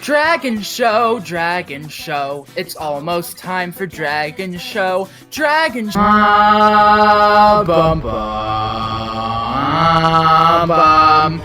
Dragon Show, Dragon Show. It's almost time for Dragon Show. Dragon Show. Bum bum bum.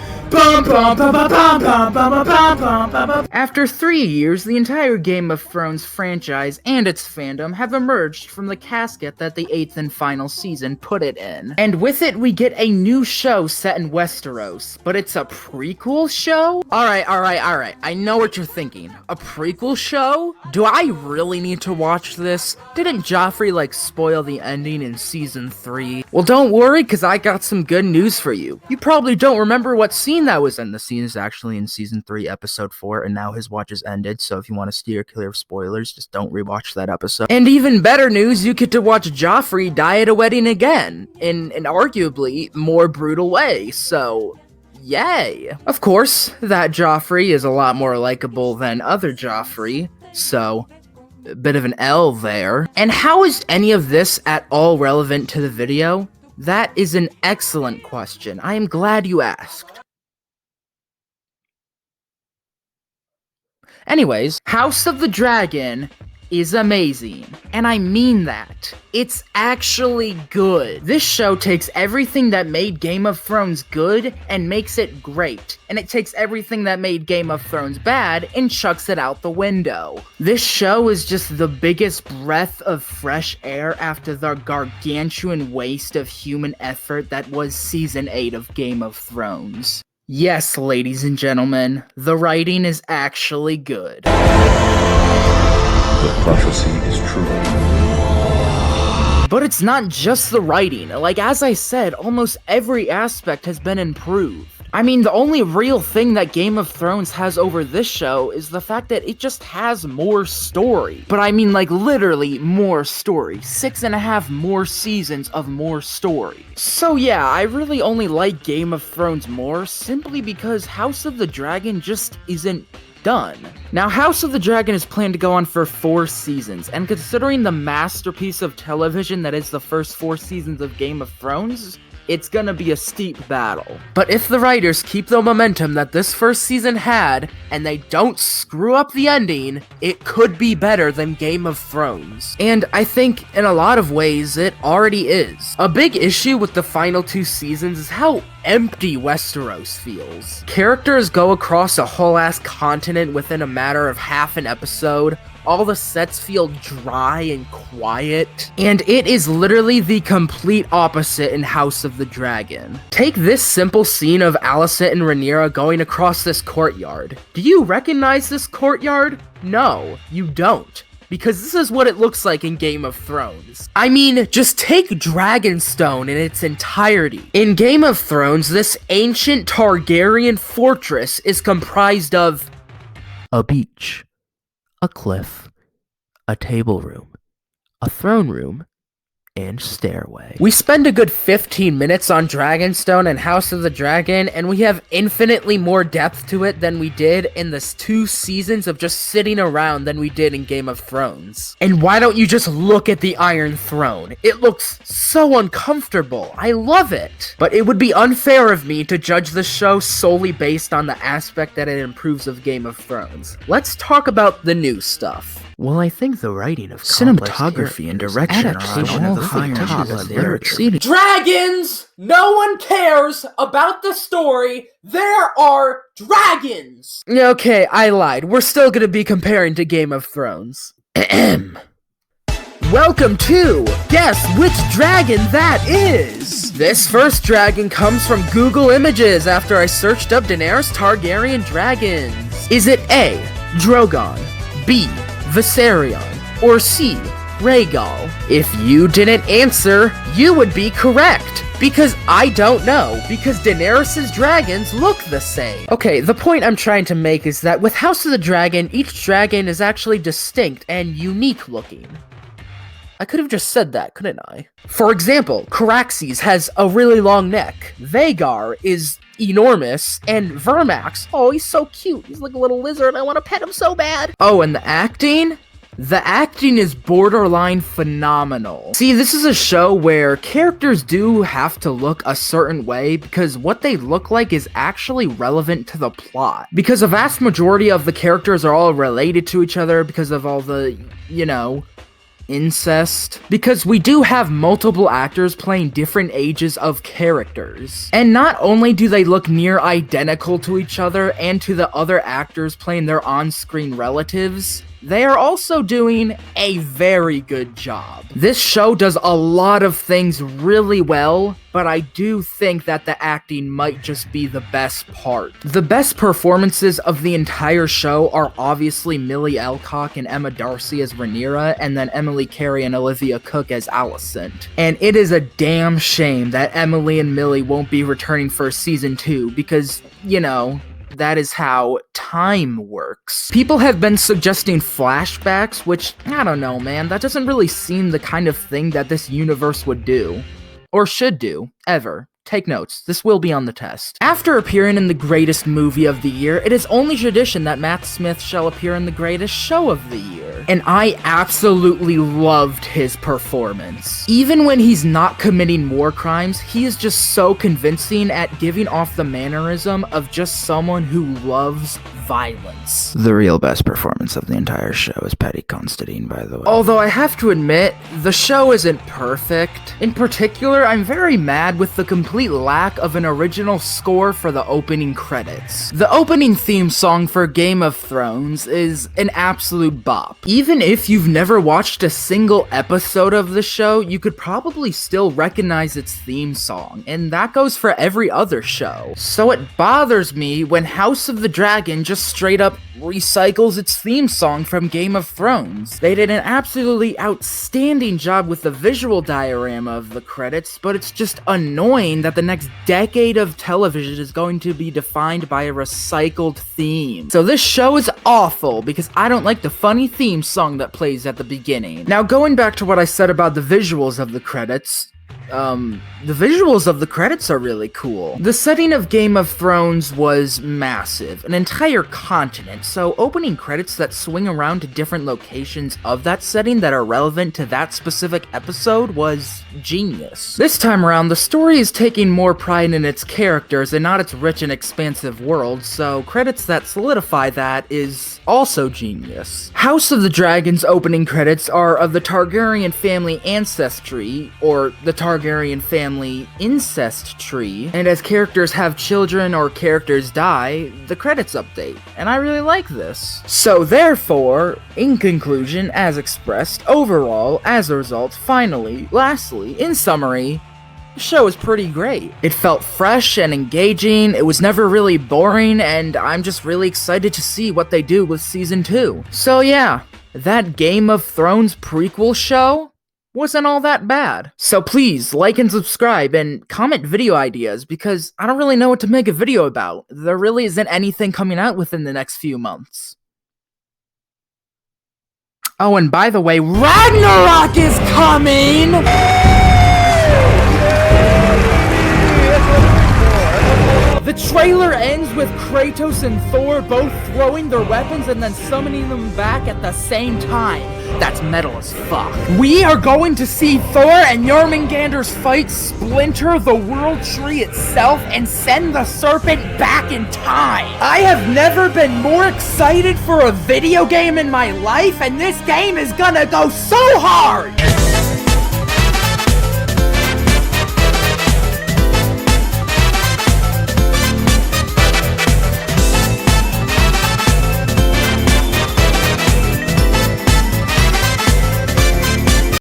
After 3 years, the entire Game of Thrones franchise and its fandom have emerged from the casket that the 8th and final season put it in. And with it, we get a new show set in Westeros, but it's a prequel show? Alright, I know what you're thinking. A prequel show? Do I really need to watch this? Didn't Joffrey, spoil the ending in Season 3? Well, don't worry, cause I got some good news for you. You probably don't remember what scene that was in. The scene is actually in Season 3, Episode 4, and now his watch is ended, so if you want to steer clear of spoilers, just don't rewatch that episode. And even better news, you get to watch Joffrey die at a wedding again, in an arguably more brutal way, so yay! Of course, that Joffrey is a lot more likable than other Joffrey, so a bit of an L there. And how is any of this at all relevant to the video? That is an excellent question. I am glad you asked. Anyways, House of the Dragon is amazing, and I mean that. It's actually good. This show takes everything that made Game of Thrones good and makes it great, and it takes everything that made Game of Thrones bad and chucks it out the window. This show is just the biggest breath of fresh air after the gargantuan waste of human effort that was Season 8 of Game of Thrones. Yes, ladies and gentlemen, the writing is actually good. The prophecy is true. But it's not just the writing. As I said, almost every aspect has been improved. I mean, the only real thing that Game of Thrones has over this show is the fact that it just has more story. But I mean, literally more story. 6.5 more seasons of more story. So yeah, I really only like Game of Thrones more simply because House of the Dragon just isn't done. Now, House of the Dragon is planned to go on for 4 seasons, and considering the masterpiece of television that is the first 4 seasons of Game of Thrones, it's gonna be a steep battle. But if the writers keep the momentum that this first season had, and they don't screw up the ending, it could be better than Game of Thrones. And I think, in a lot of ways, it already is. A big issue with the final 2 seasons is how empty Westeros feels. Characters go across a whole ass continent within a matter of half an episode. All the sets feel dry and quiet, and it is literally the complete opposite in House of the Dragon. Take this simple scene of Alicent and Rhaenyra going across this courtyard. Do you recognize this courtyard? No, you don't. Because this is what it looks like in Game of Thrones. I mean, just take Dragonstone in its entirety. In Game of Thrones, this ancient Targaryen fortress is comprised of a beach, a cliff, a table room, a throne room, and stairway. We spend a good 15 minutes on Dragonstone and House of the Dragon, and we have infinitely more depth to it than we did in the 2 seasons of just sitting around than we did in Game of Thrones. And why don't you just look at the Iron Throne? It looks so uncomfortable. I love it. But it would be unfair of me to judge the show solely based on the aspect that it improves of Game of Thrones. Let's talk about the new stuff. Well, I think the writing of cinematography and direction are all higher top there exceeding. Dragons! No one cares about the story. There are dragons! Okay, I lied. We're still gonna be comparing to Game of Thrones. Welcome to Guess Which Dragon That Is! This first dragon comes from Google Images after I searched up Daenerys Targaryen dragons. Is it A, Drogon, B, Viserion, or C, Rhaegal? If you didn't answer, you would be correct, because I don't know, because Daenerys' dragons look the same. Okay, the point I'm trying to make is that with House of the Dragon, each dragon is actually distinct and unique looking. I could have just said that, couldn't I? For example, Caraxes has a really long neck, Vhagar is enormous, and Vermax, oh, he's so cute. He's like a little lizard. I want to pet him so bad. Oh, and the acting? The acting is borderline phenomenal. See, this is a show where characters do have to look a certain way because what they look like is actually relevant to the plot. Because a vast majority of the characters are all related to each other because of all the, incest. Because we do have multiple actors playing different ages of characters. And not only do they look near identical to each other and to the other actors playing their on-screen relatives, they are also doing a very good job. This show does a lot of things really well, but I do think that the acting might just be the best part. The best performances of the entire show are obviously Millie Alcock and Emma Darcy as Rhaenyra, and then Emily Carey and Olivia Cooke as Alicent. And it is a damn shame that Emily and Millie won't be returning for season 2, because, that is how time works. People have been suggesting flashbacks, which, I don't know, man, that doesn't really seem the kind of thing that this universe would do. Or should do, ever. Take notes, this will be on the test. After appearing in the greatest movie of the year, it is only tradition that Matt Smith shall appear in the greatest show of the year. And I absolutely loved his performance. Even when he's not committing war crimes, he is just so convincing at giving off the mannerism of just someone who loves violence. The real best performance of the entire show is Paddy Considine, by the way. Although I have to admit, the show isn't perfect. In particular, I'm very mad with the complete lack of an original score for the opening credits. The opening theme song for Game of Thrones is an absolute bop. Even if you've never watched a single episode of the show, you could probably still recognize its theme song, and that goes for every other show. So it bothers me when House of the Dragon just straight up recycles its theme song from Game of Thrones. They did an absolutely outstanding job with the visual diorama of the credits, but it's just annoying that the next decade of television is going to be defined by a recycled theme. So this show is awful because I don't like the funny theme song that plays at the beginning. Now, going back to what I said about the visuals of the credits, the visuals of the credits are really cool. The setting of Game of Thrones was massive, an entire continent, so opening credits that swing around to different locations of that setting that are relevant to that specific episode was genius. This time around, the story is taking more pride in its characters and not its rich and expansive world, so credits that solidify that is also genius. House of the Dragon's opening credits are of the Targaryen family ancestry, or the Targaryen family incest tree, and as characters have children or characters die, the credits update, and I really like this. So therefore, in conclusion, as expressed, overall, as a result, finally, lastly, in summary, the show is pretty great. It felt fresh and engaging, it was never really boring, and I'm just really excited to see what they do with season 2. So yeah, that Game of Thrones prequel show wasn't all that bad. So please, like and subscribe, and comment video ideas, because I don't really know what to make a video about. There really isn't anything coming out within the next few months. Oh, and by the way, Ragnarok is coming! The trailer ends with Kratos and Thor both throwing their weapons and then summoning them back at the same time. That's metal as fuck. We are going to see Thor and Jormungandr's fight splinter the World Tree itself and send the serpent back in time. I have never been more excited for a video game in my life, and this game is gonna go so hard!